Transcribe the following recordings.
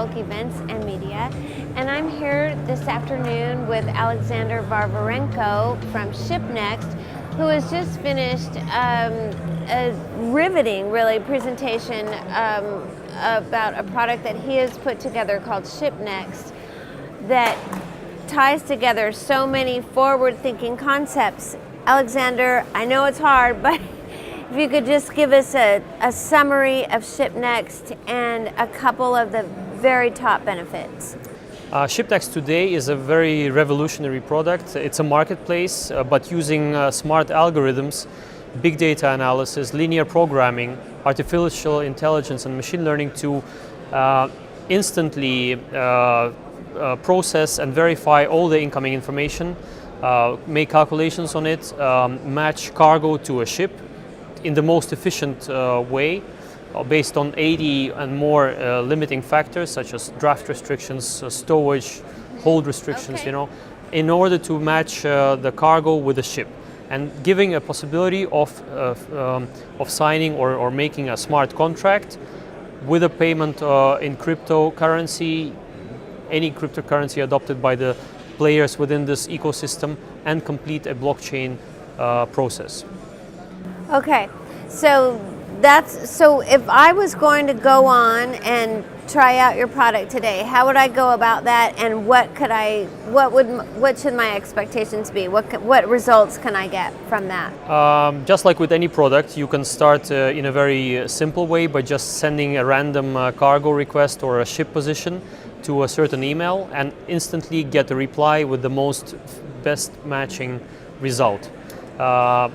Breakbulk Events and Media, and I'm here this afternoon with Alexander Varvarenko from ShipNEXT, who has just finished a riveting, really, presentation about a product that he has put together called ShipNEXT that ties together so many forward-thinking concepts. Alexander, I know it's hard, but if you could just give us a summary of ShipNEXT and a couple of the very top benefits. ShipNEXT today is a very revolutionary product. It's a marketplace, but using smart algorithms, big data analysis, linear programming, artificial intelligence and machine learning to instantly process and verify all the incoming information, make calculations on it, match cargo to a ship in the most efficient way, based on 80 and more limiting factors such as draft restrictions, stowage, hold restrictions, okay, in order to match the cargo with the ship, and giving a possibility of signing or making a smart contract with a payment in cryptocurrency, any cryptocurrency adopted by the players within this ecosystem, and complete a blockchain process. Okay, so if I was going to go on and try out your product today, how would I go about that, and what should my expectations be? What results can I get from that? Just like with any product, you can start in a very simple way by just sending a random cargo request or a ship position to a certain email and instantly get a reply with the best matching result.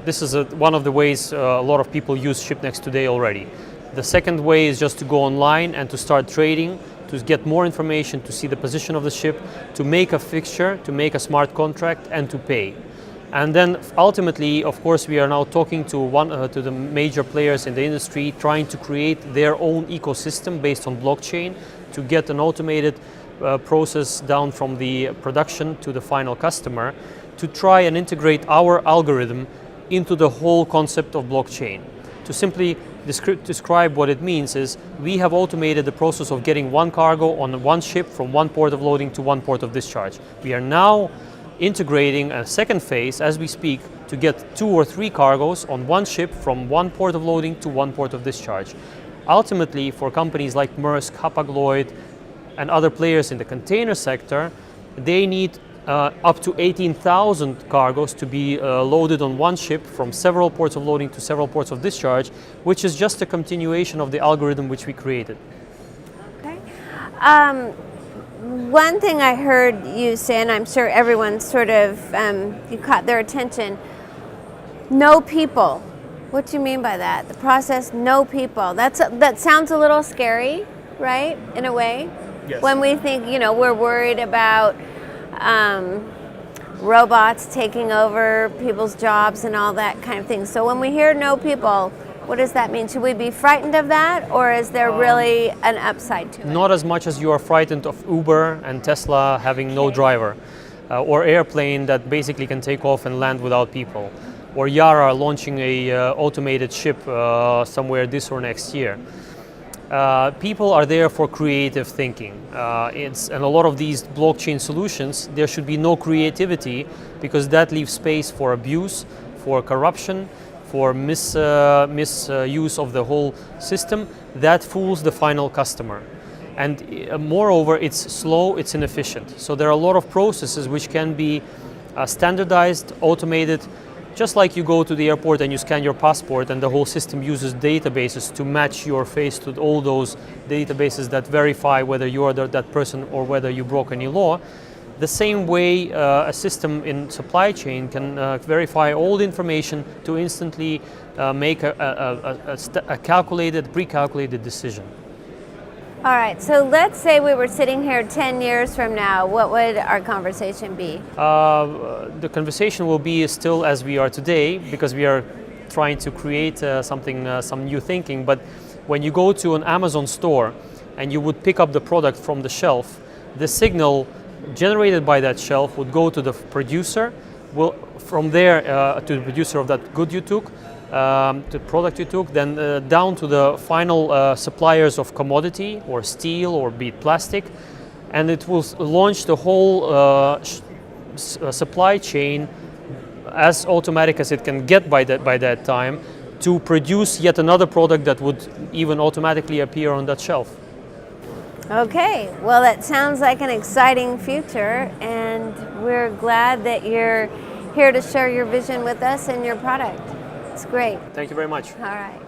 This is one of the ways a lot of people use ShipNEXT today already. The second way is just to go online and to start trading, to get more information, to see the position of the ship, to make a fixture, to make a smart contract, and to pay. And then ultimately, of course, we are now talking to the major players in the industry, trying to create their own ecosystem based on blockchain to get an automated process down from the production to the final customer, to try and integrate our algorithm into the whole concept of blockchain. To simply describe what it means is, we have automated the process of getting one cargo on one ship from one port of loading to one port of discharge. We are now integrating a second phase as we speak to get 2 or 3 cargoes on one ship from one port of loading to one port of discharge. Ultimately, for companies like Maersk, Hapag-Lloyd, and other players in the container sector, they need up to 18,000 cargoes to be loaded on one ship from several ports of loading to several ports of discharge, which is just a continuation of the algorithm which we created. Okay. One thing I heard you say, and I'm sure everyone sort of, you caught their attention, no people. What do you mean by that? The process, no people. That sounds a little scary, right, in a way? Yes. When we think, we're worried about robots taking over people's jobs and all that kind of thing. So when we hear no people, what does that mean? Should we be frightened of that, or is there really an upside to it? Not as much as you are frightened of Uber and Tesla having no driver, or airplane that basically can take off and land without people, or Yara launching a automated ship somewhere this or next year. People are there for creative thinking. And a lot of these blockchain solutions, there should be no creativity, because that leaves space for abuse, for corruption, for misuse of the whole system. That fools the final customer. And moreover, it's slow, it's inefficient. So there are a lot of processes which can be standardized, automated. Just like you go to the airport and you scan your passport and the whole system uses databases to match your face to all those databases that verify whether you are that person or whether you broke any law. The same way a system in supply chain can verify all the information to instantly make a pre-calculated decision. All right, so let's say we were sitting here 10 years from now. What would our conversation be? The conversation will be still as we are today, because we are trying to create some new thinking. But when you go to an Amazon store and you would pick up the product from the shelf, the signal generated by that shelf would go to the producer, from there to the producer of that good you took, the product you took, then down to the final suppliers of commodity or steel or be it plastic, and it will launch the whole supply chain as automatic as it can get by that time to produce yet another product that would even automatically appear on that shelf. Okay, well, that sounds like an exciting future, and we're glad that you're here to share your vision with us and your product. It's great. Thank you very much. All right.